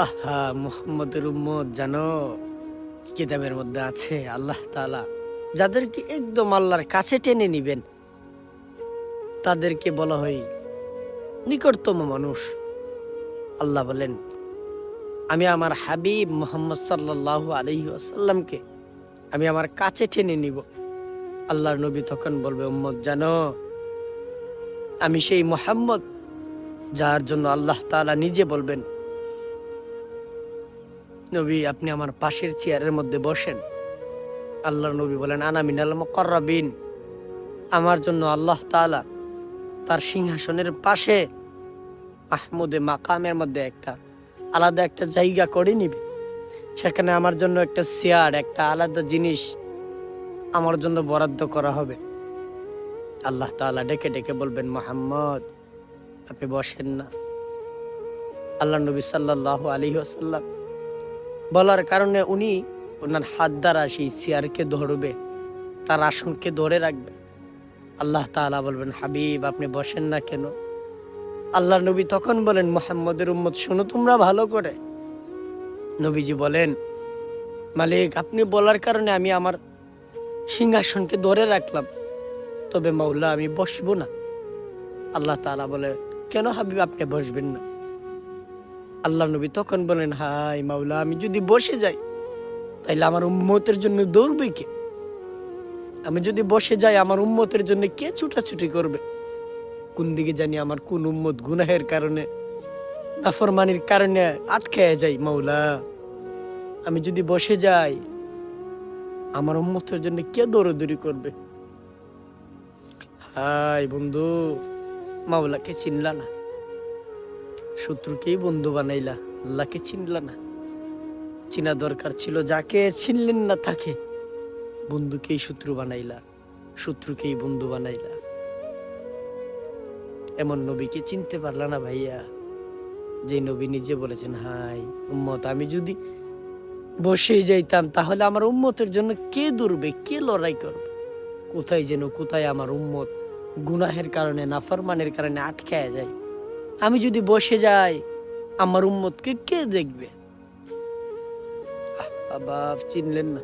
আহা, মুহাম্মদের উম্মত জানো, কিতাবের মধ্যে আছে আল্লাহ তাআলা যাদেরকে একদম আল্লাহর কাছে টেনে নিবেন তাদেরকে বলা হয় নিকটতম মানুষ। আল্লাহ বলেন, আমি আমার হাবিব মুহাম্মদ সাল্লাল্লাহু আলাইহি ওয়াসাল্লামকে আমি আমার কাছে টেনে নিব। আল্লাহর নবী তখন বলবে, উম্মত জানো, আমি সেই মুহাম্মদ যার জন্য আল্লাহ তাআলা নিজে বলবেন, নবী আপনি আমার পাশের চেয়ারের মধ্যে বসেন। আল্লাহর নবী বলেন, আনা মিনাল মুকাররাবিন, আমার জন্য আল্লাহ তাআলা তার সিংহাসনের পাশে মাহমুদে মাকামের মধ্যে আলাদা একটা জায়গা করে নিবে। সেখানে আমার জন্য একটা চেয়ার, একটা আলাদা জিনিস আমার জন্য বরাদ্দ করা হবে। আল্লাহ তাআলা ডেকে ডেকে বলবেন, মুহাম্মদ আপনি বসেন না। আল্লাহ নবী সাল্লাল্লাহু আলাইহি ওয়াসাল্লাম বলার কারণে উনি ওনার হাত দ্বারা সেই চেয়ারকে ধরবে, তার আসনকে ধরে রাখবে। আল্লাহ তাআলা বলবেন, হাবিব আপনি বসেন না কেন? আল্লাহ নবী তখন বলেন, মুহাম্মদের উম্মত শোনো তোমরা ভালো করে। নবীজি বলেন, মালিক আপনি বলার কারণে আমি আমার সিংহাসনকে ধরে রাখলাম, তবে মাওলা আমি বসবো না। আল্লাহ তাআলা বলে, কেন হাবিব আপনি বসবেন না? আল্লাহ নবী তখন বলেন, হাই মাওলা, আমি যদি বসে যাই তাইলে আমার উম্মতের জন্য দৌড়বে কে? আমি যদি বসে যাই আমার উম্মতের জন্য কে ছুটাছুটি করবে? কোন দিকে জানি আমার কোন উম্মত গুনাহের কারণে, নাফরমানির কারণে আটকে যাই। মাওলা আমি যদি বসে যাই আমার উম্মতের জন্য কে দৌড়াদৌড়ি করবে? হাই বন্ধু, মাওলাকে চিনলা না, শত্রুকেই বন্ধু বানাইলা, আল্লাহকে চিনলা না। চিনা দরকার ছিল, যাকে চিনলেন না তাকে বন্ধুকেই শত্রু বানাইলা, শত্রুকেই বন্ধু বানাইলা। এমন নবীকে চিনতে পারলা না ভাইয়া, যে নবী নিজে বলেছেন, হাই উম্মত আমি যদি বসে যাইতাম তাহলে আমার উম্মতের জন্য কে দৌড়বে, কে লড়াই করবে? কোথায় আমার উম্মত গুনাহের কারণে, নাফরমানের কারণে আটকায় যায়। আমি যদি বসে যাই আমার উম্মতকে কে দেখবে? বাবা চিনলেন না।